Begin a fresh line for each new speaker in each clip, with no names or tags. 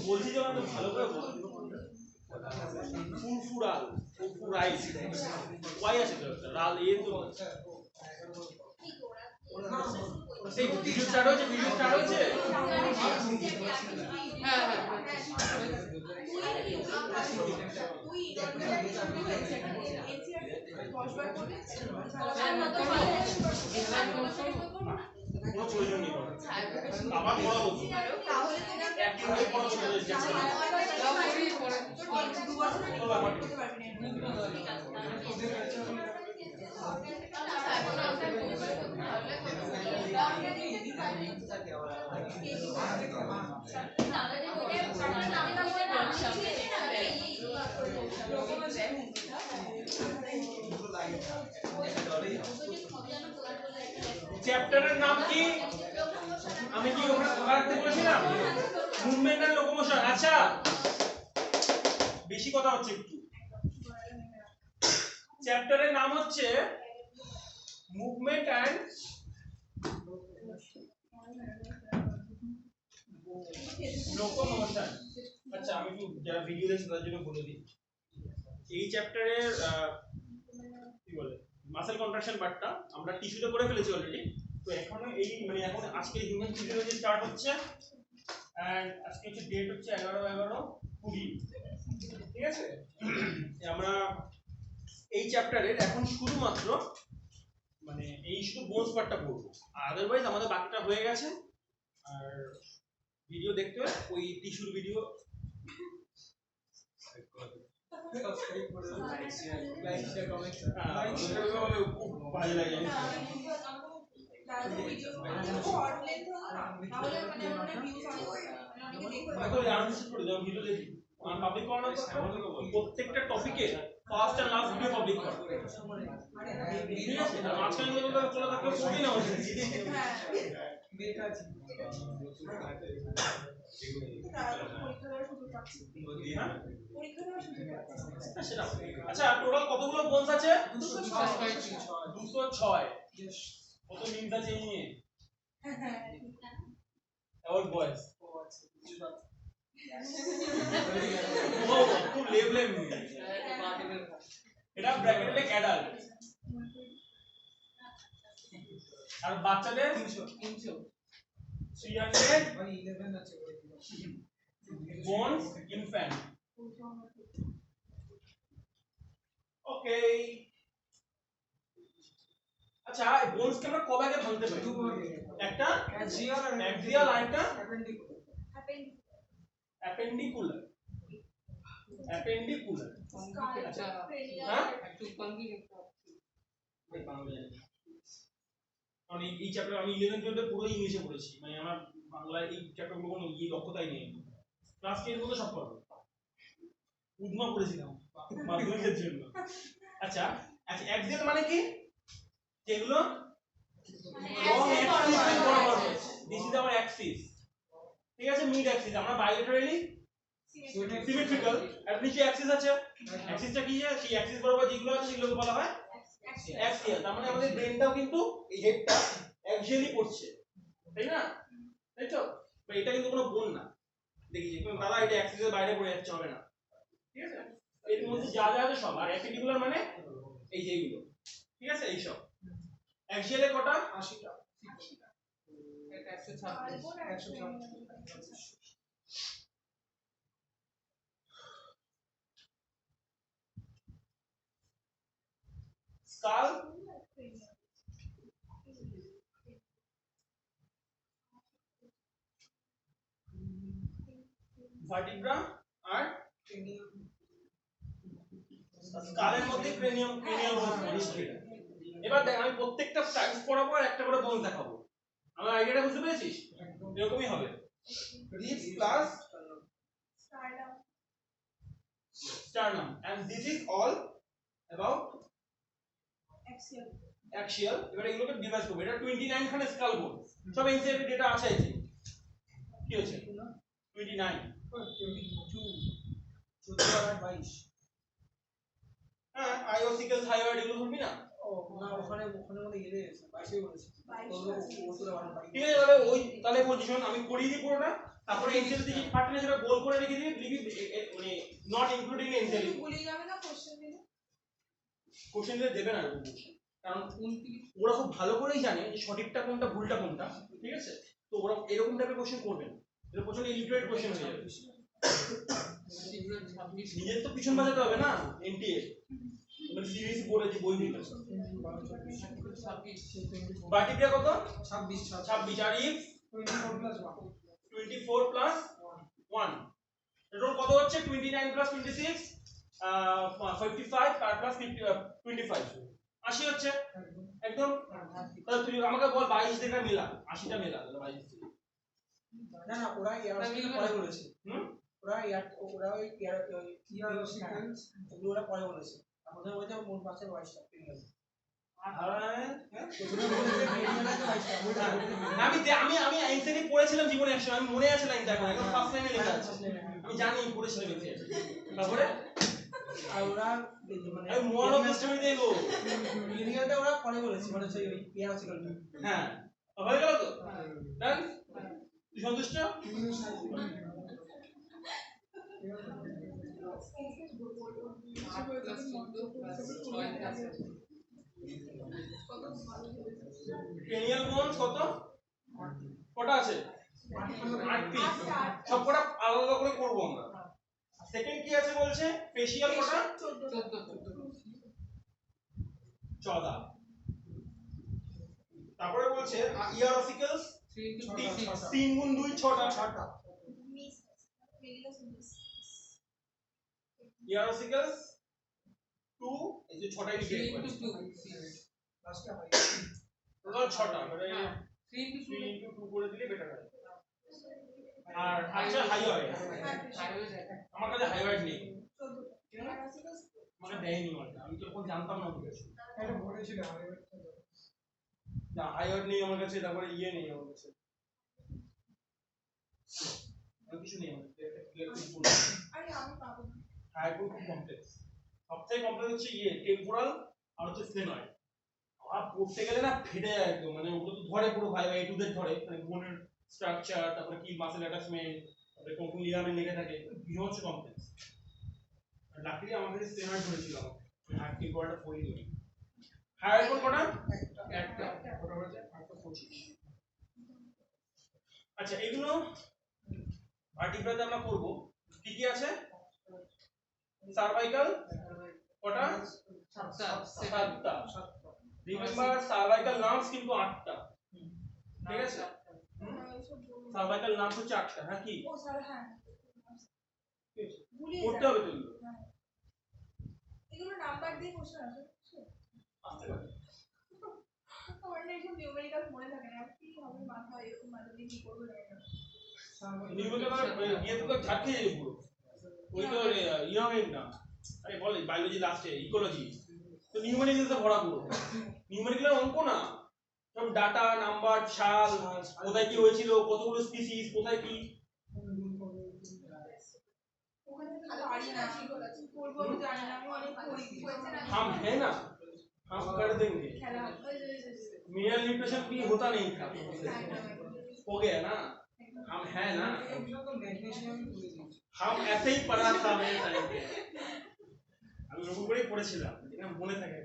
বলছি যখন তো ভালো করে বল ফুরফুরাল ফুরাই ওয়াই আছে তো রাল এ তো সেই ভিডিও স্টার্ট হয়েছে হ্যাঁ কোনো প্রয়োজন নেই আবার পড়াবো একইভাবে পড়া শুরু হয়ে যাচ্ছে চ্যাপ্টারের নাম কি আমি কি ওখানে রাখতে বলেছিলাম মুভমেন্ট এন্ড লোকোমোশন আচ্ছা বেশি কথা হচ্ছে একটু চ্যাপ্টারের নাম হচ্ছে মুভমেন্ট এন্ড লোকোমোশন আচ্ছা আমি একটু যারা ভিডিও দেখছেন তাদের জন্য বলে দিই এই চ্যাপ্টারের কি বলে মাসল কন্ট্রাকশন পার্টটা আমরা টিস্যুতে করে ফেলেছি অলরেডি তো এখন এই মানে এখন আজকে হিউম্যান ফিজিওলজি স্টার্ট হচ্ছে এন্ড আজকে হচ্ছে ডেট হচ্ছে 11/11/20 ঠিক আছে আমরা এই চ্যাপ্টারের এখন শুধুমাত্র মানে এই শুধু বোনস পার্টটা পড়ব আদারওয়াইজ আমাদের বাকিটা হয়ে গেছে আর ভিডিও দেখতে হবে ওই টিস্যুর ভিডিও ভালো লাগে প্রত্যেকটা টপিকে first and last video public করো ঠিক আছে আর মাঝখানে গুলো চলে থাকলে পড়ি না আচ্ছা টোটাল কতগুলো বোনস আছে 206 কত মিনিট আছে এই নিয়ে অল বয়েজ ও খুব লেভেলে এটা ব্র্যাকেটে লেখ অ্যাডাল্ট আর বাচ্চাদের 300 আছে বোনস ইনফ্যান্ট ওকে আচ্ছা এই বোনস কে আমরা কবে আগে ভাঙতে পারি একটা অ্যাক্সিয়াল আর একটা অ্যাপেন্ডিকুলার আচ্ছা হ্যাঁ একটু কনকি কারণ এই চ্যাপ্টার আমি 11 12 পুরো ইংলিশে পড়েছি মানে আমার বাংলায় এই চ্যাপ্টারগুলো কোনো দক্ষতাই নেই ক্লাস 10 পর্যন্ত সব পড়ব উদ্মা পড়েছিলাম মাধ্যমিকের জন্য আচ্ছা অ্যাক্সিয়াল মানে কি যেগুলো লং অ্যাক্সিস বরাবর দিস ইজ आवर অ্যাক্সিস ঠিক আছে মিড অ্যাক্সিস আমরা বাইলেটারালি সিমেট্রিক্যাল আর নিচে অ্যাক্সিস আছে অ্যাক্সিসটা কি সেই অ্যাক্সিস বরাবর যেগুলো আছে সেগুলোকে বলা হয় অ্যাক্সিয়াল তার মানে আমাদের ব্রেনটাও কিন্তু এই হেডটা অ্যাক্সিয়ালি পড়ছে তাই না তাই তো এটা কিন্তু কোনো বোন না দেখি যে দাদা এটা অ্যাক্সিসের বাইরে পড়ে যাচ্ছে হবে না ঠিক আছে এর মধ্যে যা যা আছে সব আর অ্যাপেন্ডিকুলার মানে এই যে এইগুলো ঠিক আছে এই সব অ্যাক্সিয়ালে কটা 80টা এটা 126 skull vertebra আর স্কালের মধ্যে ক্রেনিয়াল বোনস এবার দেখ আমি প্রত্যেকটা সাইজ পড়াবো আর একটা করে বোন দেখাবো আমার আইডিয়াটা বুঝতে পেরেছিস এরকমই হবে ribs plus sternum and this is all about axial এবারে এগুলোকে ডিভাইড করব এটা 29 খানে স্কাল বোন সব এনসিআরটি ডেটা আছে এই কি হচ্ছে 29 14 আর 22 হ্যাঁ আইওসিক্যাল থাইরয়েড এগুলো ধরবি না ও না ওখানে মধ্যে গেলে 22 বলেছে ঠিক আছে তাহলে ওই তাহলে পজিশন আমি করিয়ে দিই পুরোটা তারপরে এনসিএল থেকে পার্টনার সেটা গোল করে রেখে দিবি লিখবি মানে নট ইনক্লুডিং এনসিএল
ভুলে যাবে না
কোশ্চেন দিলে দেবে না এরকম কোশ্চেন, কারণ ওরা খুব ভালো করেই জানে যে সঠিকটা কোনটা ভুলটা কোনটা, ঠিক আছে? তো ওরা এরকম টাইপের কোশ্চেন করবে না, এটা কোশ্চেন ইলিটারেট কোশ্চেন হয়ে যাবে। নিজের তো পিছন বাজাতে হবে না এনটিএ, মানে সিরিজ বলেছি বই দিতে। বাকিটা কত? 26 আর ইফ 24 প্লাস 1 টোটাল কত হচ্ছে? 29 প্লাস 26 55 আর প্লাস 25 80 হচ্ছে একদম। তাহলে তুই আমাকে বল 22 থেকে মেলা 80টা মেলা, তাহলে 22 থেকে
না না ওরা ইয়ার পরে বলেছে, ওরা ওই ইয়ার সিকোয়েন্স ওগুলো ওরা পরে বলেছে, আমাদের বলতে মোট পাঁচে 22টা পেরিয়াল।
আমি আমি আইনস্টাইন পড়েছিলাম জীবনে একসময়, আমি মনে আছে লাইনটা, এখন একদম ফার্স্ট লাইনে লেখা আছে, আমি জানি পড়েছিলাম এতে। তারপরে
আর ওরা মানে
আমি মোয়াল অফ স্টোরি দেবো
পেরিয়ালটা ওরা পরে বলেছে, মানে সেই ইয়ার সিকোয়েন্স।
হ্যাঁ হয়ে গেল তো, ডান? তুই সন্তুষ্ট? পেনিয়াল বোনস কত? কটা আছে? 8টি, সব কটা আলাদা করে করব আমরা। সেকেন্ড কি আছে বলছে? ফেশিয়াল কটা? 14। তারপরে বলছে ইয়ার অসিকলস 3 গুণ 2 6টা। ইয়ার অসিকলস 2 এই যে 6টাই লিখে দিই, টোটাল 6টা, মানে 3 into 2 করে দিলে বেটার হয়। আর আচ্ছা হাইওয়েড, আমার কাছে হাইওয়েড নেই, আমাকে দেয়নি, আমি তো কোন জানতাম না বুঝেছি,
এটা বলেছিল হাইওয়েড
না হাইওয়েড নেই আমার কাছে, তারপরে ইয়ে নেই আমার কাছে, আর কিছু নেই আমার কাছে, একটা ক্লিয়ার করে বলুন।
আরে আমি পাবো না,
হাইওয়েড খুব কমপ্লেক্স, সবথেকে কমপ্লেক্স হচ্ছে ইয়ে টেম্পোরাল আর হচ্ছে স্ফেনয়েড। আর পড়তে গেলে না ফেটে যায় একদম, মানে ওগুলো তো ধরে পুরো ভাই ভাই টুদের ধরে, মানে বোনের স্ট্রাকচার, তারপরে কি মাসেল অ্যাটাচমেন্ট, তারপরে কোন কোন লিগামেন্ট লেগে থাকে, ভীষণ কমপ্লেক্স। আর লাকিলি আমাদের স্টেনয়েড ধরেছিল, আমি হার্ট টিম্পোরালটা পড়ি নি। হায়ার কোড কটা? একটা, ওটা হচ্ছে 25। আচ্ছা এগুলো ভার্টিব্রাতে আমরা করব, কি কি আছে? সার্ভাইকাল কটা? 7টা। রিমেম্বার সার্ভাইকাল নার্ভস কিন্তু 8টা, ঠিক আছে? সার্ভাইকাল নার্ভস হচ্ছে 8টা। হ্যাঁ কি
ও স্যার হ্যাঁ ভুলিয়ে
করতে হবে তো এগুলো,
এগুলো নাম্বার দিয়ে কোশ্চেন আছে,
আসতে পারে।
আমার না এসব নিউমেরিক্যাল মনে থাকে না, কি হবে মাথা এরকম মাথা দিয়ে কি করবো জানি না।
নিউমেরিক্যাল গিয়ে তো ঝাটকে যাবে পুরো, ওই তো ইয়ে হবে না, আরে বল বায়োলজি লাস্টে ইকোলজি, তো নিউমেরিক্যাল তো ভরা পুরো, নিউমেরিক্যাল অঙ্ক না, সব ডাটা নাম্বার সাল, কোথায় কি হয়েছিল, কতগুলো স্পিসিস, কোথায় কি,
ওখানে তো পারি না, কি করবো আমি জানি না, আমি অনেক পড়ি
हम है ना, हम कर देंगे,
খেলা
मिनरल न्यूट्रिशन भी होता नहीं था, हो गया ना, हम है ना,
এগুলো তো ম্যাগনেসিয়াম করে দিয়েছে।
हम ऐसे ही पढ़ा था मेरे टाइम पे, আমি রকম করেই পড়েছিলাম, এটা মনে থাকে।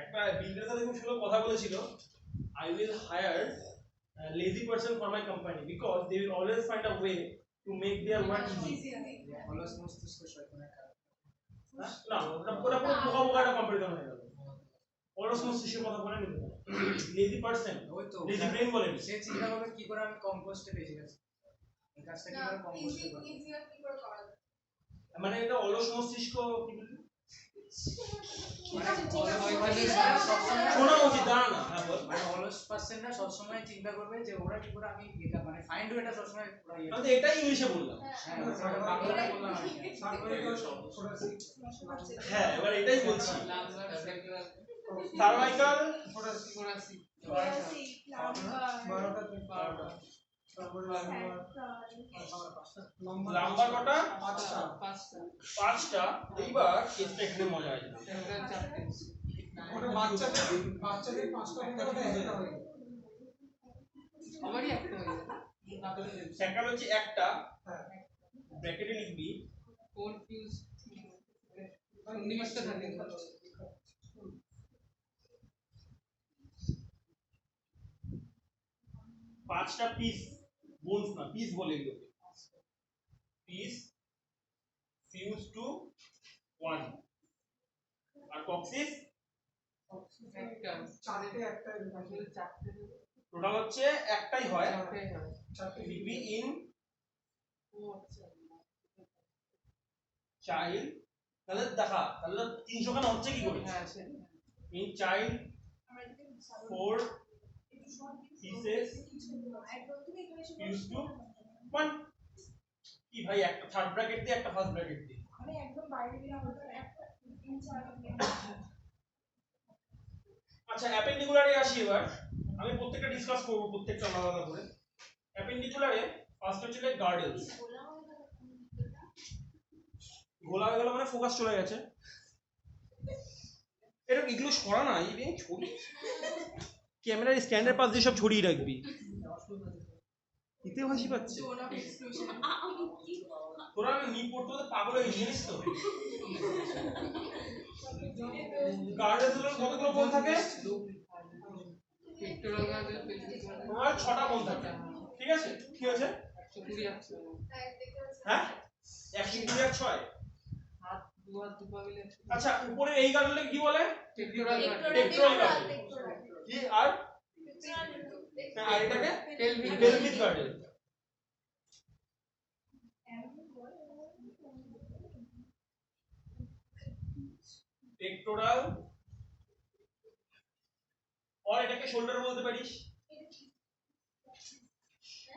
একটা বিলদের সাথে খুব সুন্দর কথা বলেছিল, I will hire a lazy person for my company because they will always find a way to make their work easy.
অলস মস্তিষ্ক শয়তানের কাজ।
না ওটা পুরো পোকা পোকাটা কম্পারিজন হয়ে গেল, অলস মস্তিষ্কের কথা বলে নিতে হবে, লেজি পারসন,
ওই তো
লেজি ব্রেন বলেন,
সে চিন্তা করবে কি করে আমি কম্পোস্টে বেঁচে গেছি, এই কাজটা কি করে কম্পোস্টে করব,
ইজিয়ার কি করে করা যায়,
মানে এটা অলস মস্তিষ্ক কি বললি, শোনা উচিত দাঁড়া না, হ্যাঁ বল,
মানে অলস পার্সনরা সব সময় চিন্তা করবে যে ওরা কি করে আমি এটা মানে ফাইন্ড ওয়েটা সব সময় ওরা ইয়ে
আমি তো এটাই ইংলিশে বললাম,
হ্যাঁ বাংলাটা বললাম আমি
হ্যাঁ এবার এটাই বলছি, সার্ভাইকাল লাম্বার কটা? 5টা। এইবার কেসটা এখানে মজা আছে,
বাচ্চাদের 5টা করতে হবে,
আমারই
স্যাকার হচ্ছে একটা,
হ্যাঁ
ব্র্যাকেটে লিখবি
4 ফিউজ সন্নিবিষ্ট থাকে।
5টা পিস, বোনস না পিস বলে এগুলোকে, পিস ফিউজ টু 1, আর কক্সিস
একটা
চারটে একটা
আসলে চারটে
টোটাল হচ্ছে একটাই হয়,
চারটেই হয়।
চারটে
লিখবি ইন
ও আচ্ছা
চাইল্ড, তাহলে দেখা তাহলে 300 খানা হচ্ছে কি করে,
হ্যাঁ সেটা
ইন চাইল্ড
আমরা এটাকে
4
একটু শর্ট
pieces
একদম তুমি এখানে এসে
fuse to 1, কি ভাই একটা থার্ড ব্র্যাকেট দিয়ে একটা ফার্স্ট ব্র্যাকেট দিয়ে,
মানে একদম বাইরে দিলাম ওটা একটা ইনসার্ট
আচ্ছা অ্যাপেন্ডিকুলারে আসি এবার, আমি প্রত্যেকটা ডিসকাস করব প্রত্যেকটা আলাদা আলাদা করে। অ্যাপেন্ডিকুলারে ফার্স্ট হচ্ছে গার্ডেলস, গোলা হয়ে গেল মানে ফোকাস চলে গেছে, এটা এগুলো সরা না, এই ছড়ি ক্যামেরার স্ট্যান্ডের পাশ দিয়ে সব ছড়িয়ে রাখবি, এতেও হাসি পাচ্ছে,
জোন অফ এক্সক্লুশন
তোরা নি পড়তে তো পাগল হয়ে গিয়েছিস তো। গার্ডেলস হলো কতগুলো কোণ থাকে,
পেট্রোল গাড়ি পেট্রোল
তোমার 6টা কোণ থাকে, ঠিক আছে কি হয়েছে
120 আছে
হ্যাঁ 120 আর 6,
হাত দুহাত দুপা মিলে
আচ্ছা উপরে এই গার্ডেলকে কি বলে,
পেট্রোল
টেক্টোরাল গার্ডেল, কি আর আর এটাকে পেলভিক গার্ডেল, পেক্টোরাল আর এটাকে শোল্ডার বলতে পারিস,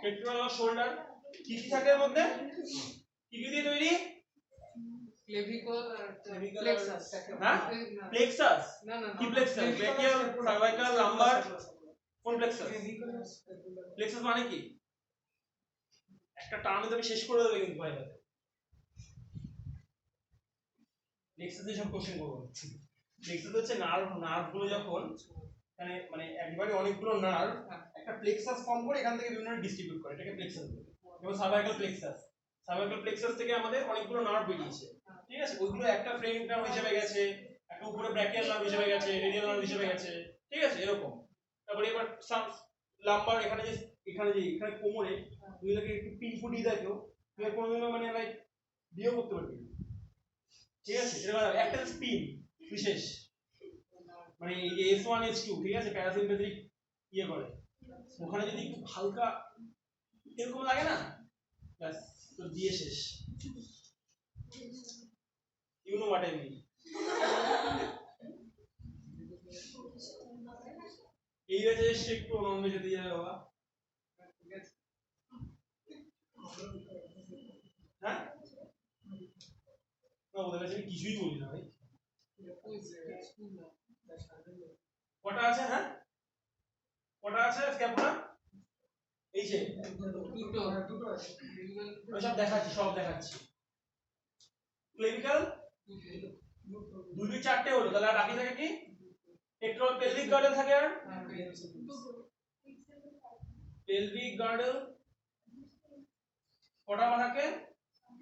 পেক্টোরাল আর শোল্ডার, কি কি থাকে এর মধ্যে, কি কি দিয়ে তৈরি,
ক্লেভিকল আর প্লেক্সাস
হ্যাঁ প্লেক্সাস,
না না
কি প্লেক্সাস, ব্রেকিয়াল সার্ভাইকাল লাম্বার, কোন প্লেক্সাস, প্লেক্সাস মানে কি, একটা টার্মে তুমি শেষ করে দেবে কিন্তু ভাই হাতে, প্লেক্সাস দিয়ে সব কোশ্চেন করব, প্লেক্সাস হচ্ছে নার্ভ গুলো যখন মানে একবারে অনেকগুলো নার্ভ একটা প্লেক্সাস ফর্ম করে এখান থেকে বিভিন্ন ডিস্ট্রিবিউট করে, এটাকে প্লেক্সাস বলে, যেমন সার্ভাইকাল প্লেক্সাস থেকে আমাদের অনেকগুলো নার্ভ বেরিয়েছে, ঠিক আছে, ওইগুলো একটা ফ্রেম নার্ভ হিসেবে গেছে, একটা উপরে ব্র্যাকিয়াল নার্ভ হিসেবে গেছে, রেডিয়াল নার্ভ হিসেবে গেছে, ঠিক আছে এরকম। তারপরে এবার লাম্বার এখানে এখানে কোমরে ওইগুলোকে একটু পিন ফুটিয়ে দেয় কেউ, তুমি কোনোদিনও মানে লাইক বিয়েও করতে পারবি না, ঠিক আছে, এটা একটা স্পিন বিশেষ, মানে এই যে S1 S2 ঠিক আছে প্যারাসিম্পেথিক ইয়ে করে, ওখানে যদি একটু হালকা এরকম লাগে না ব্যাস তো দিয়ে শেষ, you know what I mean, এই হচ্ছে একটু নন যেতে যাবে বাবা, হ্যাঁ না ওদের কাছে আমি কিছুই বলি না ভাই, কটা আছে, হ্যাঁ কটা আছে স্ক্যাপুলা, এই যে
দুটো আছে
সব দেখাচ্ছি, ক্লেভিকল 2 2 4টে হলো, তাহলে আর বাকি থাকে কি, পেট্রোল পেলভিক গার্ডেল থাকে, আর পেলভিক গার্ডেল কটা থাকে,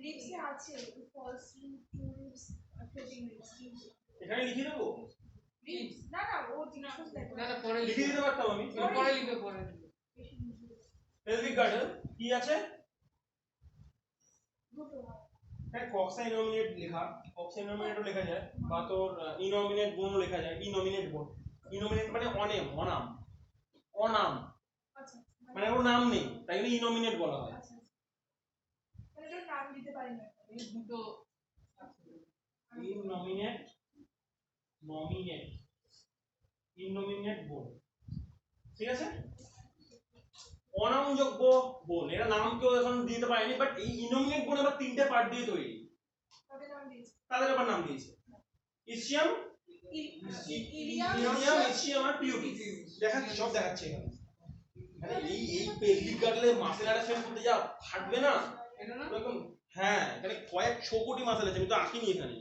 রিপসে আছে ফলস রিপস ফ্লোটিং রিপস
এখানে লিখে দেবো,
রিপস না না ও জিনিস দেখো
না না পরে
লিখে দিতে পারতাম আমি,
পরে লিখবে পরে
পেলভিক গার্ডেল কি আছে,
দুটো
হ্যাঁ কক্সা ইনোমিনেট লেখা, কক্সা ইনোমিনেটও লেখা যায়, বা তোর ইনোমিনেট বোনও লেখা যায়, ইনোমিনেট বোন, ইনোমিনেট মানে অনাম
আচ্ছা
মানে ওর নাম নেই তাই জন্য ইনোমিনেট বলা হয়,
আচ্ছা মানে এটা নাম দিতে পারি না
এই দুটো
ইনোমিনেট বোন, ঠিক আছে, অনামযোগ্য বোন, এরা নাম কেউ এখন দিতে পারেনি, বাট এই ইনোমিনেট বোন আবার 3টে পার্ট দিয়ে তৈরি,
তাদের নাম দিয়েছি
তাদের আবার নাম দিয়েছে ইসিয়াম, ইসিয়াম আর পিউবিস, দেখাচ্ছি সব দেখাচ্ছি এখানে, মানে এই পেলভিক গার্ডেলের মাসেল অ্যাটাচমেন্ট করতে যা ফাটবে না
এটা না
এরকম, হ্যাঁ এখানে কয়েকশো কোটি মাসেল আছে, আমি তো আঁকিনি এখানে,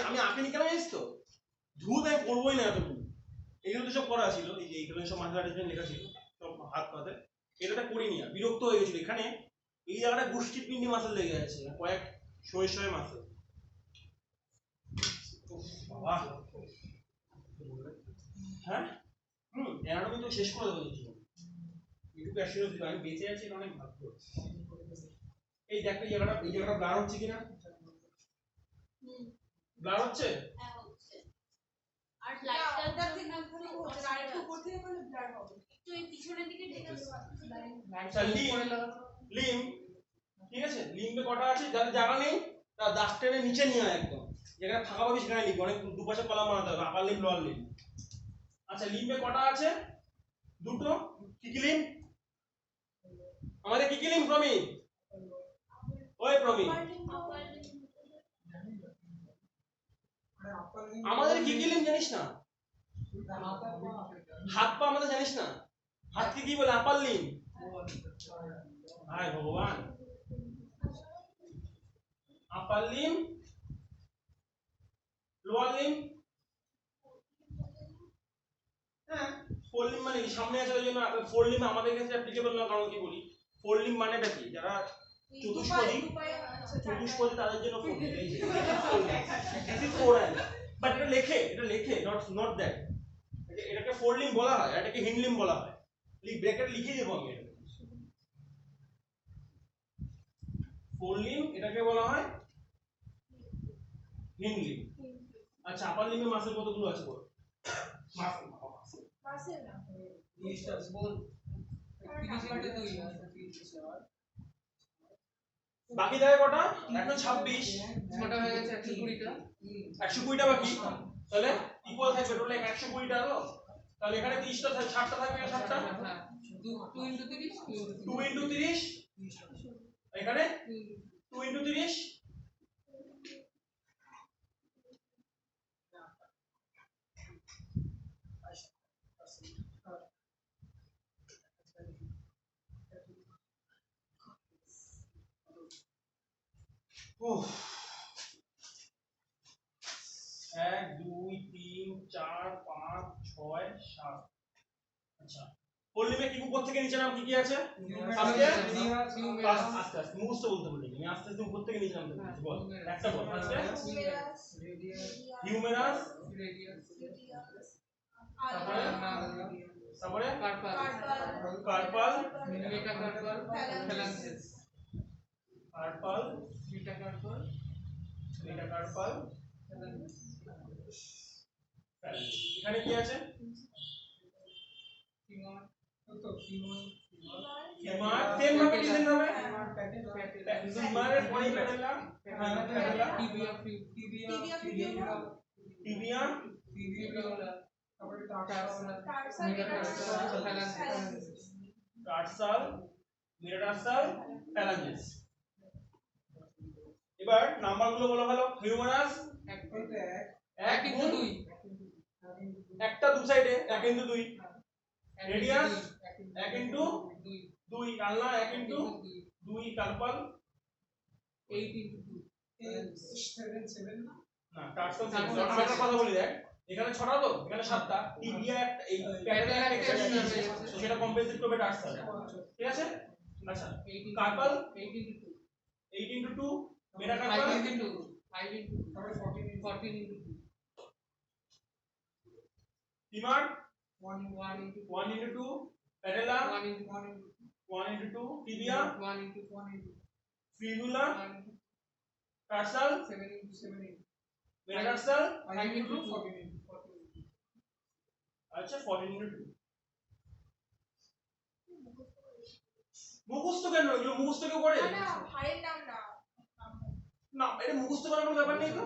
আমি আঁকিনি কেন জানিস তো, ধুত আমি করবোই না এতটুকু, এগুলো তো সব করা ছিল, এই যে এইগুলো সব মাসেল অ্যাটাচমেন্ট লেখা ছিল সব হাত পাতে, এটাতে করিনি আর, বিরক্ত হয়ে গেছিল। এখানে এই জায়গাটা গোষ্ঠীপিণ্ডি মাসেল লেগে আছে, কয়েক শয়ে মাসেল। বাবা হ্যাঁ অ্যানাটমি তো শেষ করে দেবো কিছু একটু অ্যাসিওর দিল, আমি বেঁচে আছি এটা অনেক ভাগ্য। এই দেখো এই জায়গাটা ব্লার হচ্ছে কিনা, ব্লার হচ্ছে
আর লাইটটা থেকে হচ্ছে আর একটু উপর থেকে করলে ব্লার হবে, একটু এই পিছনের দিকে ঢেকে দেবো।
লিম ঠিক আছে, লিম্বে কটা আছে, যাদের জায়গা নেই তার দাগ টেনে নিচে নিয়ে আয় একদম, যেখানে ফাঁকা পাবি সেখানে লিখবি, অনেক দুপাশে কলাম বানাতে হবে, আপার লিম লোয়ার লিম। আচ্ছা লিম্বে কটা আছে, দুটো। কি কি লিম আমাদের, কি কি লিম প্রমিত, ওই প্রমিত আমাদের কি কি লিম জানিস না, হাত পা আমাদের জানিস না, হাতকে কি বলে, আপার লিম। হায় ভগবান, আপার লিম, লোয়ার লিম, হ্যাঁ ফোর লিম মানে কি সামনে আছে ওই জন্য ফোর লিম আমাদের ক্ষেত্রে অ্যাপ্লিকেবল না, কারণ কি বলি ফোর লিম মানেটা কি, যারা চতুষ্পদী তাদের জন্য four limb, this is four hand, but এটা লেখে নট দ্যাট, এটাকে ফোর লিম বলা হয়, এটাকে হিন্ড লিম বলা হয়, ব্র্যাকেট লিখে দেবো আমি, এটা ফোর লিম এটাকে বলা হয় হিন্ড লিম। আচ্ছা আপার লিমে মাসেল কতগুলো আছে বল, মাসেল
না
বাকি থাকে কটা, এখন 26,
ছটা হয়ে গেছে 120টা,
120টা বাকি, তাহলে ইকুয়াল থাকবে টোটাল 120টা হলো, তাহলে এখানে 30টা থাকবে, 60টা থাকবে, 60টা,
হ্যাঁ 2 into 30
2 into 30, এখানে 2 into 30, উফ 1 2 3 4 5 6 7। আচ্ছা পল্লিমে কি উপর থেকে নিচে নাম কি কি আছে, আজকে আস্তে আস্তে মুখস্থ বলতে বলি, আমি আস্তে আস্তে উপর থেকে নিচে নাম বলছি, বল একটা বল আজকে, হিউমেরাস, তারপরে carpal,
metacarpal, phalanges,
carpal,
metacarpal,
metacarpal, এখানে কি আছে,
ফিমার,
ফিমার সেম ভাবে ডিজাইন হবে, ফিমারের পরে প্যাটেলা,
টিবিয়া,
টিবিয়া,
ফিবিউলা, তারপরে টার্সাল,
টার্সাল, মেটাটার্সাল, ফ্যালাঞ্জেস। এবার নাম্বারগুলো বলা হলো, হিউমেরাস 1 into 2, একটা দু সাইডে 1 into 2, রেডিয়াস 1 into 2, আলনা 1 into 2, কার্পাল
8 into 2,
না টার্সাল একটা কথা বলি দেখ, এখানে 6টা তো, এখানে 7টা, টিবিয়া একটা, এই প্যাটেলা একটা এক্সট্রা আছে, তো সেটা কম্পেনসেট করবে টার্সাল, ঠিক আছে। আচ্ছা carpal
8 into 2,
8 into 2, metacarpal
5 into 2, 14 into 2,
femur
1 into
1 into 2, patella
1 into
1 into 2, tibia
1 into 1
fibula,
1 into
টার্সাল
7 into 7 into
metatarsal
5 into 2, 14 into 2.
আচ্ছা 14 into 2। মুখস্থ কেন, এগুলো মুখস্থ কেউ করে
না ভাইয়ের নাম না,
না, এটা মুখস্থ করার কোনো ব্যাপার নেই তো,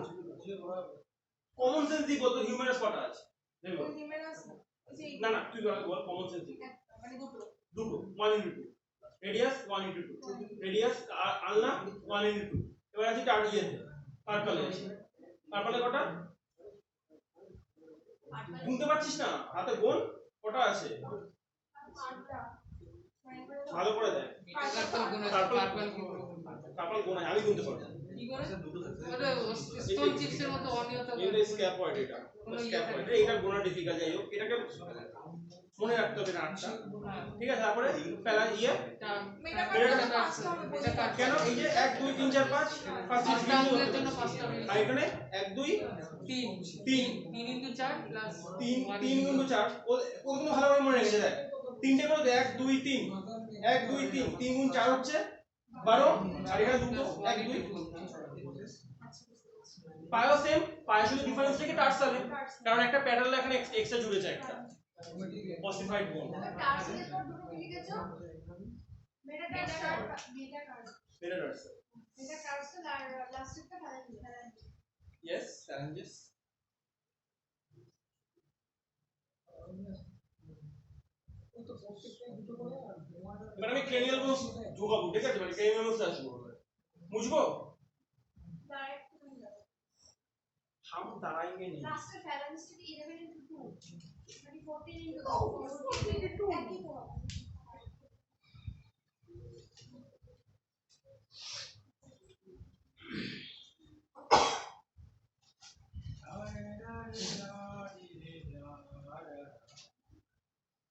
কমন সেন্স দিয়ে বলতো হিউম্যানাস কটা আছে, দেখো
হিউমেরাস
না না তুই বল কমন সেন্স দিয়ে,
মানে দুটো
1 into 2, রেডিয়াস 1 into 2, রেডিয়াস আলনা 1 into 2। এবার আছে টার্জিয়ান কার্পাল, কার্পালে কটা গুনতে পারছিস না, হাতে গোন কটা আছে,
আটটা,
ভালো করে দেখ, কার্পাল গোনা আমি গুনতে পারবো,
কি করে ওটা স্টোন চিপসের মতো অনিয়তা
এটা স্ক্যাপয়েড, এটা স্ক্যাপয়েড, এটা গোনা ডিফিকাল্ট, যাই হোক এটাকে মনে রাখতে হবে না আটটা,
হ্যাঁ।
ঠিক আছে? তারপরে প্যারা ইয়ে
মেটাকার্ডটা পাঁচটা হবে বলে।
কেন এই যে 1 2 3 4 5 ফার্স্ট
পাঁচটা আঙ্গুলের জন্য পাঁচটা মিল।
আর এখানে 1 2
তিন
3
তিন ইন্টু 4 প্লাস
3 3 গুণ 4 ওগুলো ভালোভাবে মনে রেখে দেয়। তিনটে করে দে 1 2 3 1 2 3 3 গুণ 4 হচ্ছে 12 আর এখানে দুটো 1 2 পায়ও সেম, পায়ও শুধু ডিফারেন্স থেকে টার্সালে, কারণ একটা প্যারালাল এখানে এক্সট্রা জুড়েছে একটা অসিফাইড বোন।
টার্সেলের পর দুটো কি লিখেছো? মেটাটার্সাল।
মেটাটার্সাল
মেটাটার্সাল আর লাস্টেরটা ফ্যালাঞ্জেস।
Yes phalanges. এবার আমি ক্রেনিয়াল বোনস ঢোকাবো, ঠিক আছে? মানে ক্রেনিয়াল বোনস আসবো, বুঝবো?
डायरेक्ट नहीं जाओ।
हम दाঁড়াएंगे नहीं।
लास्ट फैलांजेस की 11 into 2 यानी 14 into 14 into 2 एक ही हुआ।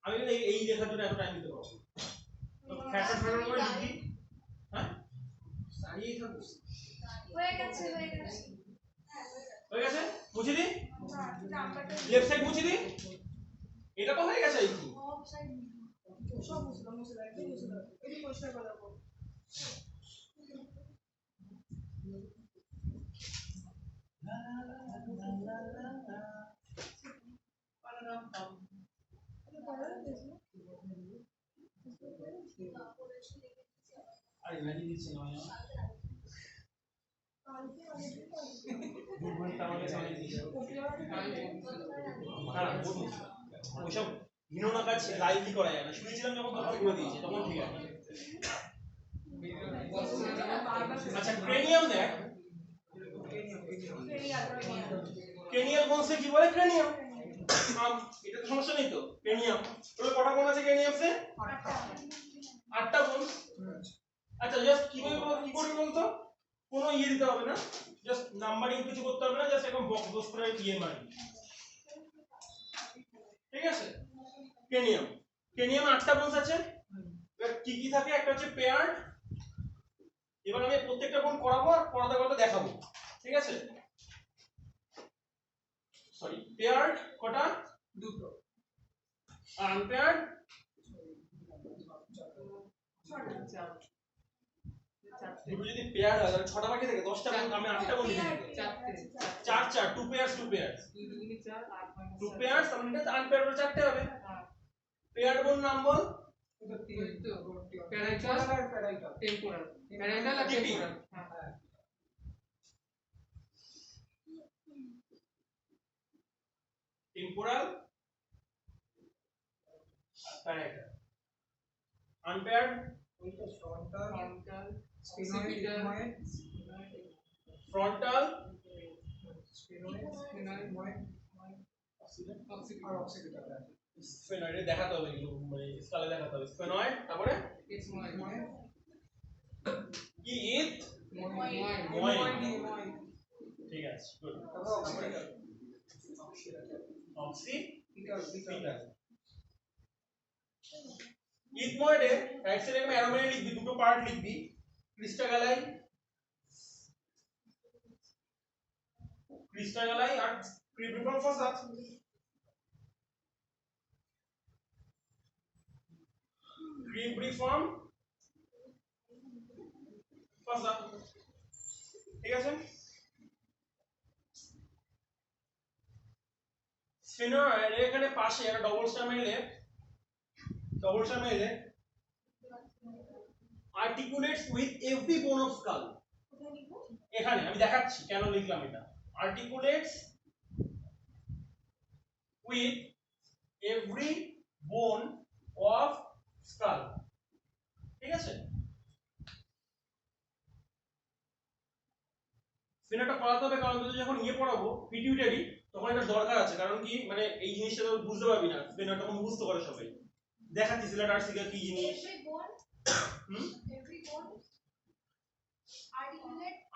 আমি কিন্তু এই লেখার জন্য এত টাইম দিতে পারবো তো ফ্যাশন ফ্যাশন করে লিখি। হ্যাঁ সারিয়েই থাকবো।
হয়ে গেছে হয়ে গেছে।
হয়ে গেছে, মুছে দি।
হ্যাঁ নাম্বারটা
লেফট সাইড মুছে দি। এটা তো হয়ে গেছে এই তো।
অফ সাইড সব মুছে দাও একদম মুছে দাও একটু পরিষ্কার করে দাও।
আরে লাগিয়ে দিচ্ছি না আমি।
কালকে অনেক
দু ঘন্টা আমাকে চালিয়ে দিয়েছে। না না বলুন ওইসব ঘৃণা কাজ লাইভলি করা যায় না, শুনেছিলাম যখন তখন করে দিয়েছে তখন ঠিক আছে। আচ্ছা ক্রেনিয়াম দেখ, ক্রেনিয়াল বোনসে কি বলে? ক্রেনিয়াম। এটা তো সমস্যা নেই তো, ক্রেনিয়াম। তাহলে কটা বোন আছে ক্রেনিয়ামসে? 8টা বোন। আচ্ছা জাস্ট কি করবি বলতো? কোনো ইয়ে দিতে হবে না, জাস্ট নাম্বারিং কিছু করতে হবে না, জাস্ট এরকম বক্স বক্স করে ইয়ে মারি, ঠিক আছে? ক্রেনিয়াম, ক্রেনিয়াম 8টা বোনস আছে। এবার কি কি থাকে? একটা হচ্ছে পেয়ার্ড। এবার আমি প্রত্যেকটা বোন করাবো আর করাতে করাতে দেখাবো, ঠিক আছে? সরি পেয়ার্ড কটা?
দুটো।
আর আনপেয়ার্ড দুটো। যদি পেয়ার্ড হয় তাহলে 6টা বাকি থাকে, 10টা বোন। আমি 8টা বোন দিয়েছি। 4 4 2 পেয়ার্স 2 পেয়ার্স 2 পেয়ার্স, তার মানে আনপেয়ার্ড 4টে হবে। পেয়ার্ড বোন নাম বল।
প্যারাইটাল আর প্যারাইটাল টেম্পোরাল। প্যারাইটাল আর টেম্পোরাল। হ্যাঁ
টেম্পোরাল প্যারাইটাল। আনপেয়ার্ড
ওইটা frontal
frontal
sphenoid ethmoid
frontal
sphenoid ethmoid আর অক্সিপিটাল।
স্ফেনয়েড দেখাতে হবে, এগুলো মানে স্কালে দেখাতে হবে। স্ফেনয়েড তারপরে
ইথময়েড
কি ইথ ময়েড। ঠিক আছে গুড।
Occipital
occipital.
পিটাল
ইথময়েডে রাইট সাইডে এরকম অ্যারো মেরে লিখবি, দুটো পার্ট লিখবি। ক্রিস্টাগালাই আর ক্রিব্রিফর্ম ফসা। ক্রিব্রিফর্ম ফসা, ঠিক আছে? স্ফেনয়েড এখানে পাশে একটা ডবল স্টার মেরে articulates with every bone of skull। এখানে আমি দেখাচ্ছি কেন লিখলাম এটা। articulates with every bone of skull, ঠিক আছে? স্পেনারটা পড়াতে হবে, কারণ তুই যখন ইয়ে পড়াবো পিটিউটারি তখন এটা দরকার আছে। কারণ কি মানে এই জিনিসটা তো বুঝতে পারবি না, স্পেনার তখন মুখস্থ করে সবাই। দেখাচ্ছি সিলেটার সিগা কি জিনিস।
every bone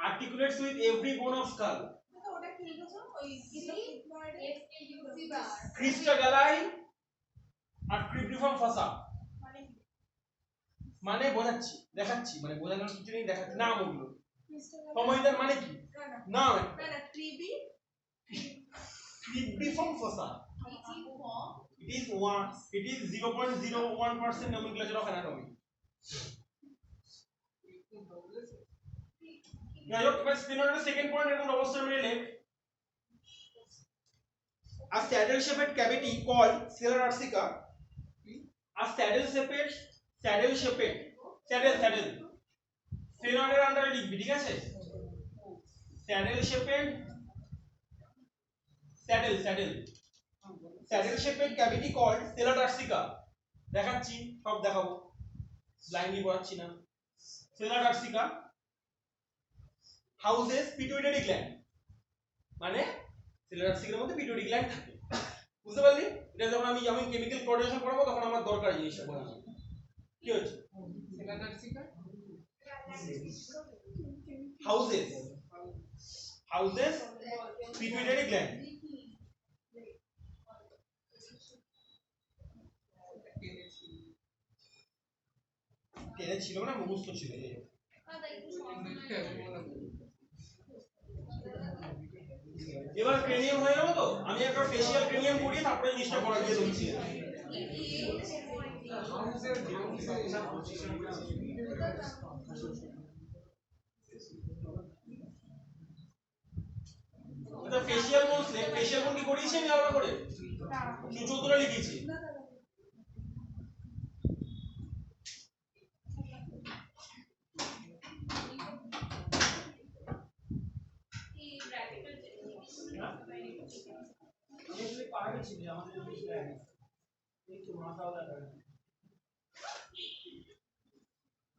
articulates with every bone of skull।
তো ওটা কি লিখেছো? ওই ইথময়েড SKUC বার
ক্রিস্টাগালাই আর ক্রিপ্টিফর্ম ফসা
মানে কি?
মানে বোঝাচ্ছি দেখাচ্ছি মানে বোঝানোর কিছু নেই দেখাচ্ছি নাম ওগুলো
Crystal
সময়টার মানে কি
না না
না
না না ট্রিবি
ক্রিপ্টিফর্ম ফসা it is 0.01% nomenclature of anatomy যাই হোক এবার স্পিনারের সেকেন্ড পয়েন্ট এরকম অবস্থায় মিলে a saddle shaped cavity called sclerotica a saddle shaped স্পিনারের আন্ডারে লিখবি ঠিক আছে saddle shaped cavity called sclerotica দেখাচ্ছি সব দেখাবো ব্লাইন্ডলি পড়াচ্ছি না sclerotica houses pituitary gland মানে sclerotica মধ্যে pituitary gland থাকে বুঝতে পারলি এটা যখন আমি কেমিক্যাল কোঅর্ডিনেশন পড়াবো তখন আমার দরকার জিনিসটা বোঝানো কি হচ্ছে houses pituitary gland টেনে ছিল না মুখস্থ ছিল এই এবার ক্রেনিয়াম হয়ে গেল তো আমি একটা ফেশিয়াল ক্রেনিয়াম করি তারপরে জিনিসটা করা দিয়ে দিচ্ছি এটা ফেশিয়াল বলছে ফেশিয়াল কোন কি করিয়েছি আমি আলাদা করে কি চতুরা লিখেছি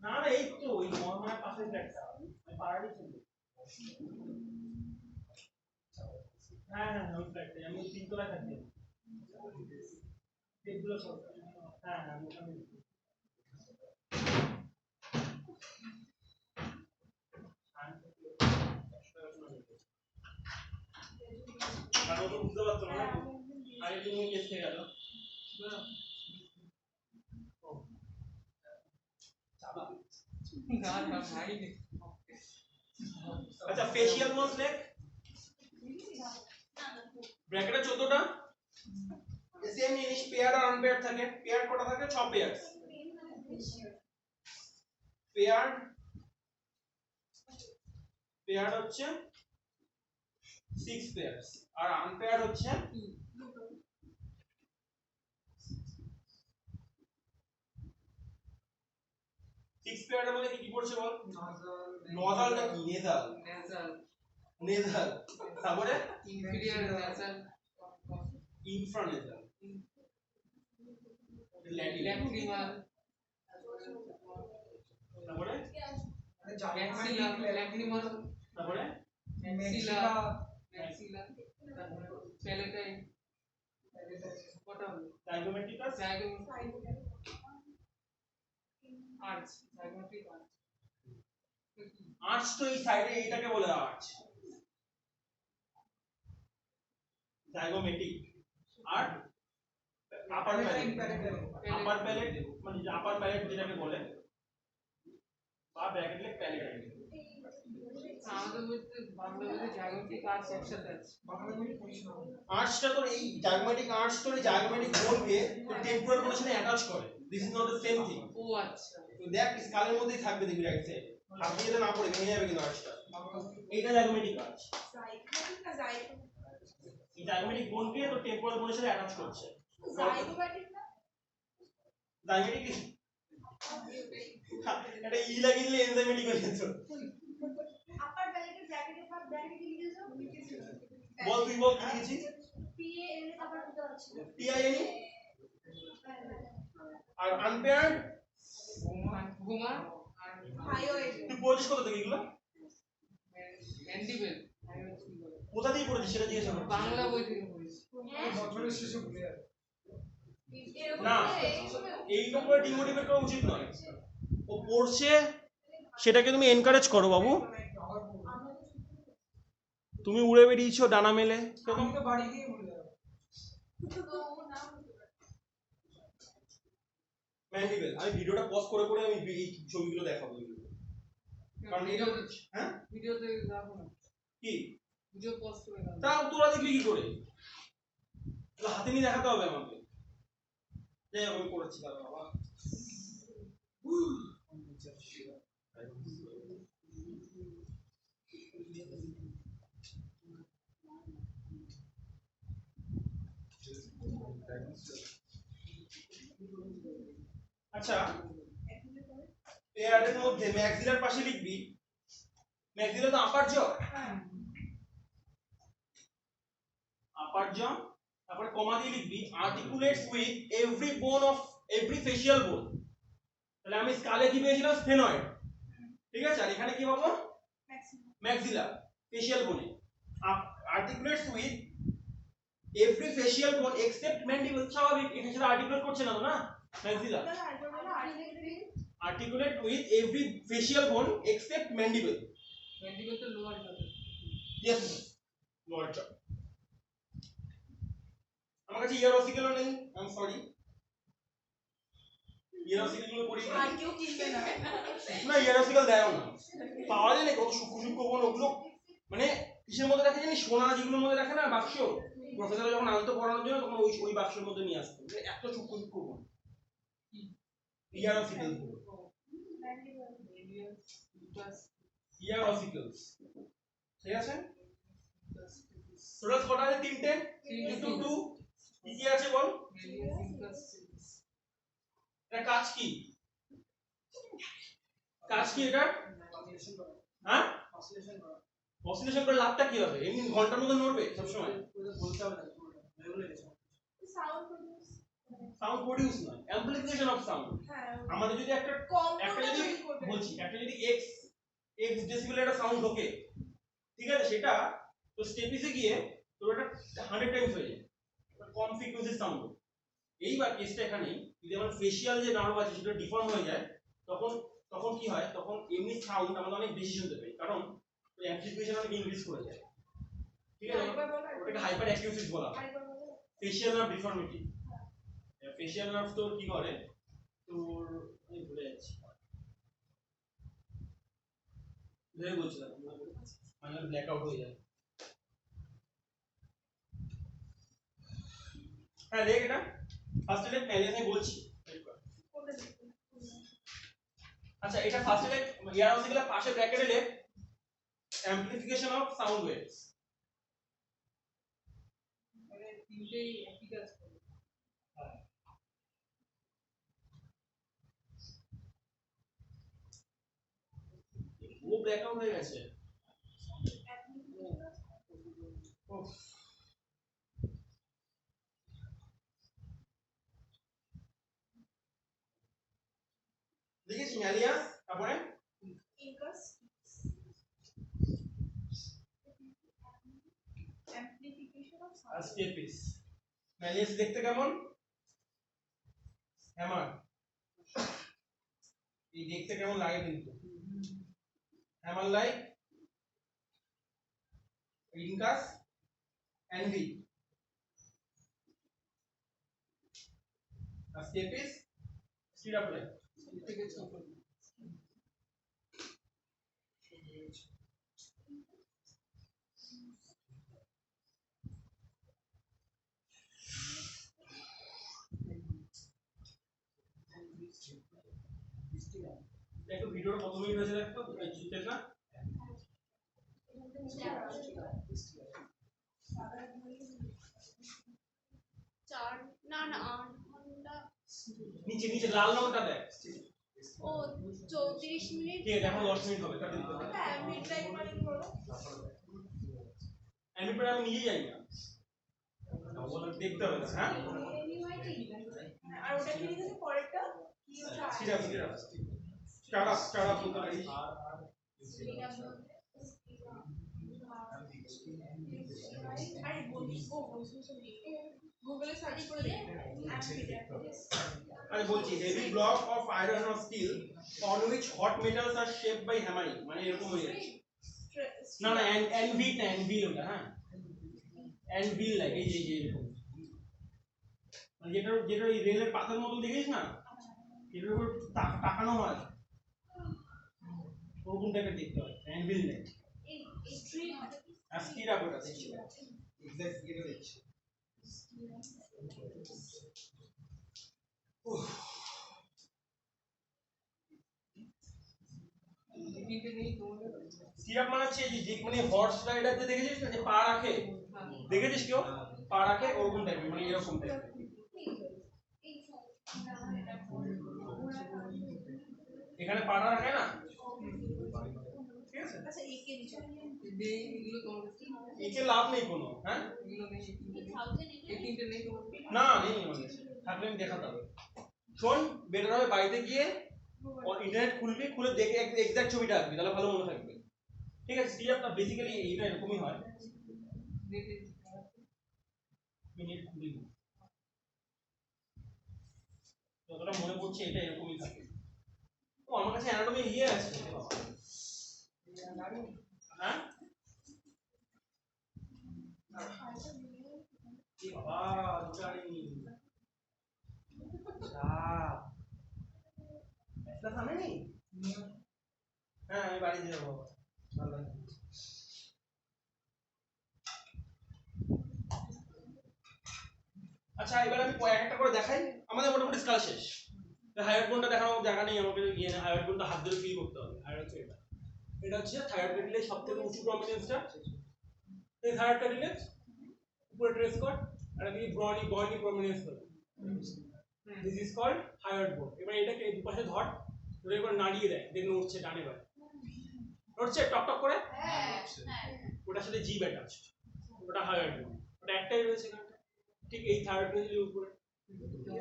না না এই তো ওই মহামায়া পাশে একটা আমি পাড়ারই ছিল হ্যাঁ হ্যাঁ ওই ফ্ল্যাটে আমি তিনতলায় থাকি এগুলো সব হ্যাঁ হ্যাঁ ওখানে আর ও তো বুঝতে পারতো না আগে তুমি কেস খেয়ে গেল আচ্ছা ফেশিয়াল বোনস নেক ব্র্যাকেটে 14টা সেম জিনিস পেয়ার আর আনপেয়ার থাকে পেয়ার কটা থাকে 6 পেয়ার পেয়ার হচ্ছে 6 পেয়ারস আর আনপেয়ার হচ্ছে 6 পেয়ারের মধ্যে কি পড়ছে বল নজালটা কি নেজাল তারপরে
ইনফিরিয়র নেজাল
ইনফ্রানেজাল
ল্যাক্রিমাল
তারপরে
ল্যাক্রিমাল
তারপরে
ম্যাক্সিলা তারপরে প্যালেটাইন কটা হলো
জাইগোমেট্রিকাস
আর্চ জাইগোমেট্রিক
আর্চ তো এই সাইডে এইটাকে বলে আর্চ জাইগোমেট্রিক আর আপার প্যালেট মানে আপার প্যালেট যেটাকে বলে বা ব্র্যাকেট লেগ প্যালেটাইন
আমাদের মধ্যে বাংলাদেশে জাইগোমেট্রিক আর্চ একসাথে আছে
আর্চটা তো এই জাইগোমেট্রিক আর্চ তো এই জাইগোমেট্রিক বোনকে তো টেম্পোরাল বোনের সাথে অ্যাটাচ করে this is not the same thing
ও আচ্ছা
তো দেখ স্কালের মধ্যেই থাকবে দেখবি রাইট সাইড আপনি যেটা না পড়ে ভেঙে যাবে কিন্তু আর্চটা এইটা জাইগোমেট্রিক আর্চ
জাইগোমেট্রিক না জাইগো
এই জাইগোমেট্রিক বোনকে তো টেম্পোরাল বোনের সাথে অ্যাটাচ করছে
জাইগোমেট্রিক না
জাইগোমেট্রিক এটা ই লাগিয়ে দিলে এনজাইমেটিক হয়ে যেত
আপার প্যালেটের ব্র্যাকেটের পর ব্র্যাকেটে কি লিখেছো
বল তুই বল কি লিখেছিস
পি এ এল এ আবার কোথাও আছে
টি আই এন আর আনপেয়ার্ড
ঘুমা আর
থাইরয়েড
তুই পড়ছিস কোথা থেকে এগুলো
ম্যান্ডিবেল
কোথা থেকে পড়েছিস সেটা জিজ্ঞেস করছিস
বাংলা বই থেকে পড়েছি
বছরের শেষে ভুলে যাবে
না এই নম্বরে ডিমোটিভেট করা উচিত নয় ও পড়ছে সেটাকে তুমি এনকারেজ করো বাবু তুমি উড়ে বেরিয়েছো ডানা মেলে
আমি তো বাড়ি গিয়ে ভুলে যাবো
ম্যান্ডিবেল। আমি ভিডিওটা পজ করে করে আমি এই ছবিগুলো দেখাবো এগুলো। কারণ এটা হ্যাঁ
ভিডিওতে রাখো না,
কি
ভিডিও পোস্ট করে দাও।
তাও তোরা দেখবি কি করে? তাহলে হাতে নিয়ে দেখাতে হবে আমাকে। যাই হোক, আমি করেছি দাদা বাবা। আচ্ছা, এর মধ্যে ম্যাক্সিলার পাশে লিখবি, ম্যাক্সিলা তো আপার জ, আপার জ, তারপরে কমা দিয়ে লিখবি articulates with every bone of every facial bone. তাহলে আমি স্কালে কি পেয়েছিলাম? স্ফেনয়েড, ঠিক আছে। আর এখানে কি পাবো? ম্যাক্সিলা, ফেশিয়াল বোনে। আর্টিকুলেটস উইথ এভরি ফেশিয়াল বোন এক্সেপ্ট ম্যান্ডিবল। স্বাভাবিক, এখানে সেটা আর্টিকুলেট করছে না তো না maxilla. articulate with every facial bone except mandible.
Mandible তো লোয়ার যাবে।
Yes, lower jaw. আমার কাছে ইয়ার অসিকেলও নেই, আই এম সরি। ইয়ার অসিকেল গুলো পড়ি
আর কেউ কিনবে না।
না, ইয়ার অসিকেল দেয়ও না, পাওয়া যায় না। কত সূক্ষ্ম সূক্ষ্ম বোন ওগুলো, মানে কিসের মধ্যে রাখে জানি, সোনা যেগুলোর মধ্যে রাখে না বাক্স, প্রফেসর যখন আনতো পড়ানোর জন্য তখন ওই বাক্সের মধ্যে নিয়ে আসতো, মানে এত সূক্ষ্ম সূক্ষ্ম বোন ইয়ার অসিকেল গুলো। ইয়ার অসিকেলস, ঠিক আছে। টোটাল কত আছে? 310 ইনটু 2 কি কি আছে বল? এটা কাজ কি? কাজ কি এটা? হ্যাঁ, অসিলেশন করে লাভটা কি হবে? এমনি ঘন্টার মধ্যে নড়বে সব সময়?
বলতে হবে না,
সাউন্ড প্রডিউস না, অ্যাম্পলিফিকেশন অফ সাউন্ড। আমাদের যদি একটা যদি বলছি, একটা যদি x ডেসিবেল একটা সাউন্ড ঢোকে, ঠিক আছে, সেটা তো স্টেপিসে গিয়ে তো এটা 100 টাইমস হয়ে যায়, কম ফ্রিকোয়েন্সির সাউন্ড। এইবার কেসটা এখানে যদি আমার ফেশিয়াল যে নার্ভ আছে সেটা ডিফর্ম হয়ে যায়, তখন তখন কি হয়? তখন এমনি সাউন্ড আমরা অনেক বেশি শুনতে পাই, কারণ ওই অ্যাম্পলিফিকেশন অনেক ইনক্রিজ করে যায়, ঠিক আছে। ওটাকে হাইপার অ্যাকিউসিস বলা হয়, facial nerve deformity. Facial nerve তো কি করে তোর, আমি ভুলে যাচ্ছি, ভুলে বলছিলাম, মানে ব্ল্যাক আউট হয়ে যায়। হ্যাঁ দেখ, এটা ফার্স্ট লেগ আমি বলছি। আচ্ছা, এটা ফার্স্ট লেগ ইয়ার অসিকেলের পাশে ব্র্যাকেটে লেখ অ্যাম্পলিফিকেশন অফ সাউন্ড ওয়েভস।
মানে তিনটেই একই কাজ করে।
ও ব্ল্যাক আউট হয়ে গেছে। দেখেছি ম্যালিয়া, তারপরে
ইনকাস অ্যাম্পলিফিকেশন অফ
আর স্টেপিস। ম্যালিয়াস দেখতে কেমন? হ্যামার, এই দেখতে কেমন লাগে কিন্তু, হ্যামার লাইক। ইনকাস অ্যানভি, আর স্টেপিস স্টিরাপ লাইক।
থেকে ছোট।
একটু ভিডিওটা কত মিনিট হয়েছে দেখতো, ঠিক না?
না 8 ঘন্টা।
নিচে নিচে লাল রংটা দেখ।
ও 34 মিনিট।
ঠিক আছে, এখন 10 মিনিট হবে, কাটে দিতে হবে।
হ্যাঁ, মিড লাইট মানে করো।
আমি পরে আমি নিজে যাই না, দেখতে হবে না। হ্যাঁ,
আর ওটা কি লিখেছে পরেরটা? কি ওটা?
স্টিরাপ, স্টারআপ বলতে পারিস।
আরে বলছি গুগলে সার্চ করে দে।
আরে বলছি heavy block of iron or steel on which hot metals are shaped by hammering, মানে এরকম হয়ে যাচ্ছে। না না, অ্যানভিল না, অ্যানভিল ওটা। হ্যাঁ, অ্যানভিল লাগে এই যে এরকম, মানে যেটা যেটা এই রেলের পাতার মতো দেখিস না, এর উপর টাকানো হয় ওরকম টাইপের দেখতে হয় অ্যাঙ্গেল নেই আর স্টির আপ ওটা দেখছি এক্স্যাক্ট এটা দেখছি স্টির আপ মানে হচ্ছে যে মানে হর্স রাইডার যে দেখেছিস না যে পা রাখে দেখেছিস কেউ পা রাখে ওরকম টাইপের মানে এরকম টাইপের এখানে পাটা রাখে না ঠিক আছে
আচ্ছা একে দিছো
এগুলো তোমার
একে লাভ নেই কোনো হ্যাঁ
এগুলো নেই এই তিনটে নেই তোমার
না নেই মানে থাকলে আমি দেখাতে হবে শোন বেটার হবে বাড়িতে গিয়ে ইন্টারনেট খুলবি খুলে দেখে এক্সাক্ট ছবিটা আঁকবি তাহলে ভালো মনে থাকবে ঠিক আছে স্টিল আপটা বেসিক্যালি এটা এরকমই হয় মিনিট খুলি যতটা মনে পড়ছে এটা এরকমই থাকে ও আমার কাছে অ্যানাটমি ইয়ে আছে হ্যাঁ কি বাবা জানি এটা থামে নি হ্যাঁ আমি বাড়ি দিয়ে যাবো আচ্ছা এবার আমি একটা করে দেখাই আমাদের মোটামুটি স্কাল শেষ হায়ার বোনটা দেখানোর জায়গা নেই আমাকে গিয়ে হায়ার বোনটা হাত ধরে ফিল করতে হবে হায়ার হচ্ছে এটা হচ্ছে থাইরয়েড ক্যাটিলেজ সবথেকে উঁচু প্রমিনেন্সটা এই থাইরয়েড ক্যাটিলেজ উপরে ট্রেস কর আর এই ব্রনি বডি প্রমিনেন্স হবে দিস ইজ কল্ড থাইরয়েড বোন এবার এটাকে দুপাশে ধর ধরে এবার নাড়িয়ে দেয় দেখুন উঠছে ডানে বামে উঠছে টক টক করে ওটার সাথে জিভ অ্যাটাচ ওটা থাইরয়েড বোন ওটা একটাই রয়েছে এখানে ঠিক এই থাইরয়েড ক্যাটিলেজের উপরে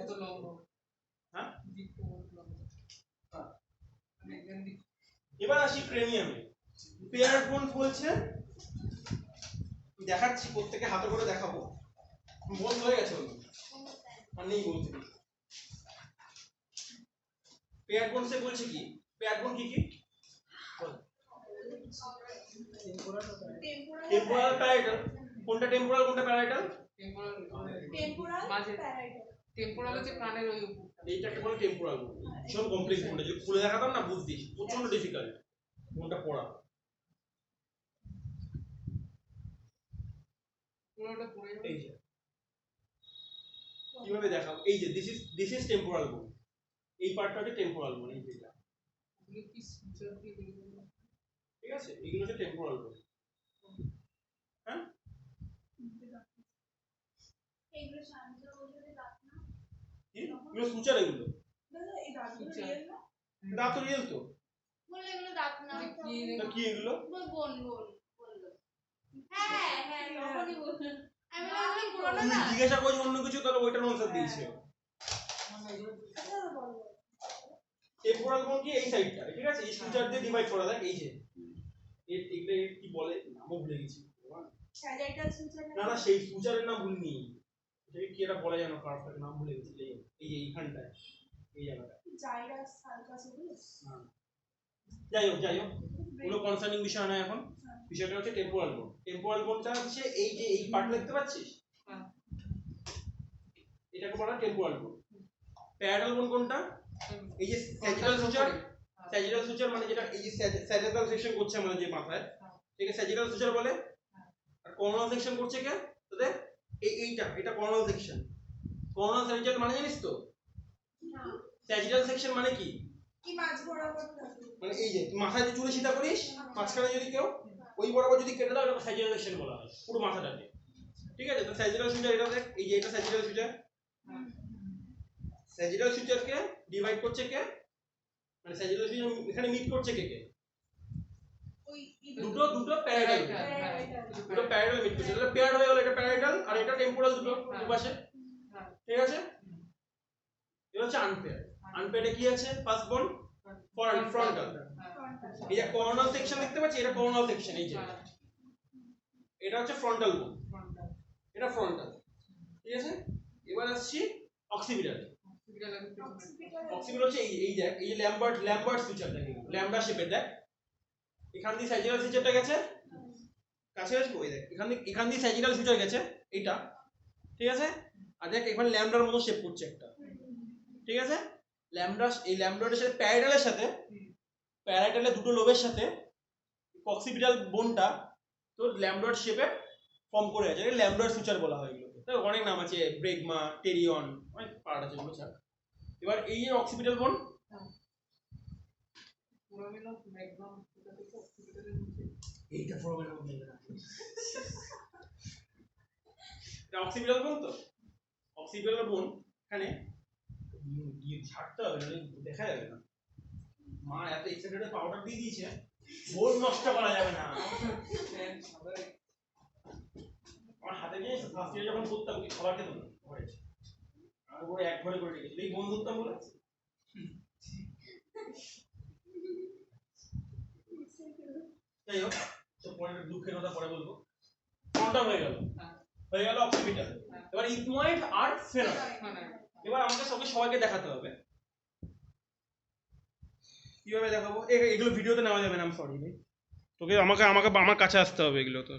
তো লম্বা
হ্যাঁ
দিকটা লম্বা
এবার আসি ক্রেনিয়ামে পেয়ার বোন বলছে দেখাচ্ছি প্রত্যেকে হাতে করে দেখাবো বন্ধ হয়ে গেছে আর নেই বলতে পেয়ার বোন সে বলছে কি পেয়ার বোন কি কি টেম্পোরাল প্যারাইটাল কোনটা টেম্পোরাল কোনটা প্যারাইটাল
টেম্পোরাল
মাঝে
প্যারাইটাল
টেম্পোরাল হচ্ছে কানের ওই
এইটাকে বলে টেম্পোরাল বোন ভীষণ কমপ্লেক্স বোনটা যদি খুলে দেখাতাম না বুঝতিস প্রচন্ড ডিফিকাল্ট বোনটা পড়া
পুরোটা পড়ে
এই যে কিভাবে দেখাবো এই যে দিস ইজ টেম্পোরাল বোন এই পার্টটা হচ্ছে টেম্পোরাল বোন এই যেটা
এগুলো কি সুচার দিয়ে দেখবো
ঠিক আছে এগুলো হচ্ছে টেম্পোরাল বোন হ্যাঁ
এগুলো শান্ত বলতে দাঁত না
কি এগুলো সুচার এগুলো
দাদা এই দাঁতগুলো রিয়েল না
দাঁত তো রিয়েল তো
বললে এগুলো দাঁত না
তা কি এগুলো
বোন বললো হ্যাঁ হ্যাঁ তখনই বললাম আমি বললাম পুরোনো
তুমি
না
জিজ্ঞাসা করছো অন্য কিছু তাহলে ওইটার আনসার দিয়েছে টেম্পোরাল বোন কি এই সাইডটা ঠিক আছে এই সুচার দিয়ে ডিভাইড করা যায় এই যে এগুলো কি বলে নামও ভুলে গেছি
স্যালাইটাল সুচার
না না সেই সুচারের নাম ভুলিনি সেটা কি এটা বলা যায় না কারফের নাম ভুলে গেছি এই যে এইখানটায় এই জায়গাটা
জাইরাস সার্কাস এগুলো
না যাই হোক কোনো কনসার্নিং বিষয় না এখন বিষয়টা হচ্ছে টেম্পোরাল বোন টেম্পোরাল বোনটা হচ্ছে এই যে এই পার্ট দেখতে পাচ্ছিস এটাকে বলা হয় টেম্পোরাল বোন প্যারাটাল বোন কোনটা এই যে স্যাজিটাল সুচার মানে যেটা এই যে স্যাজিটাল সেকশন করছে আমাদের যে মাথায় এটাকে স্যাজিটাল সুচার বলে আর করোনাল সেকশন করছে কে তোদের এটা করোনাল সেকশন করোনাল সেকশন মানে জানিস তো
না
স্যাজিটাল সেকশন মানে কি
কি মাছ বরাবর থাকে
মানে এই যে মাথায় যে চুলে সিধা করিস মাঝখানে যদি কেউ ওই বরাবর যদি কেটে দাও এটা স্যাজিটাল সেকশন বলা হয় পুরো মাথাটাকে ঠিক আছে তো স্যাজিটাল সুচার এটা দেখ এই যে এটা স্যাজিটাল সুচার স্যাজিটাল সুচারকে ডিভাইড করছে কে মানে স্যাজিটাল সুচার এখানে মিট করছে কে কে
ওই
দুটো প্যারালাল দুটো প্যারালাল মিট করছে এটা পেয়ার হয়ে গেল এটা প্যারালাল আর এটা টেম্পোরাল দুটো দুপাশে ঠিক আছে এটা হচ্ছে আনপেয়ার আনপেয়ারে কি আছে ফার্স্ট বোন ফ্রন্টাল এই যে করোনাল সেকশন দেখতে পাচ্ছি এটা করোনাল সেকশন এই যে এটা হচ্ছে ফ্রন্টাল বোন এটা ফ্রন্টাল ঠিক আছে এবার আসছি অক্সিপিটাল অক্সিপিটাল হচ্ছে এই দেখ এই যে ল্যাম্বার্ট ফিচার দেখ ল্যাম্বা শেপের দেখ এখান দিয়ে স্যাজিটাল ফিচারটা গেছে কাছে আসবো ওই দেখ এখান দিয়ে স্যাজিটাল ফিচার গেছে এইটা ঠিক আছে আর দেখ এখানে ল্যাম্বার মতো শেপ করছে একটা ঠিক আছে এই ল্যামডয়েডের সাথে প্যারাইটালের সাথে, প্যারাইটালের দুটো লোবের সাথে কক্সিপিটাল বোনটা তোর ল্যামডয়েড শেপে ফর্ম করে আছে, ল্যামডয়েড সুচার বলা হয় এগুলোকে। তার অনেক নাম আছে, ব্রেগমা, টেরিয়ন, অনেক পার্ট আছে এগুলো ছাড়া। এবার এই যে অক্সিপিটাল বোন, এইটা ফর্মের মধ্যে অক্সিপিটাল বোন। তো অক্সিপিটাল বোন এখানে গিয়ে ছাড়তে হবে, নাহলে দেখা যাবে না। মা এত এক্সাইটেড পাউডার দিয়ে দিয়েছে, বোন নষ্ট করা যাবে না। আমার হাতে নিয়ে ফার্স্ট ইয়ার যখন করতাম খাবার খেতাম না ঘরে, আর ওপরে এক ঘরে করে রেখেছিল, এই বোন ধরতাম বলে। যাই হোক, তো পরে দুঃখের কথা পরে বলবো। কোনটা হয়ে গেল অক্সিপিটাল। এবার ইথময়েড আর ফেনয়েড। এবার আমাকে সবাইকে দেখাতে হবে। কিভাবে দেখাবো? এগুলো ভিডিওতে নেওয়া যাবে না, আমি সরি ভাই, তোকে আমার কাছে আসতে হবে এগুলো তো।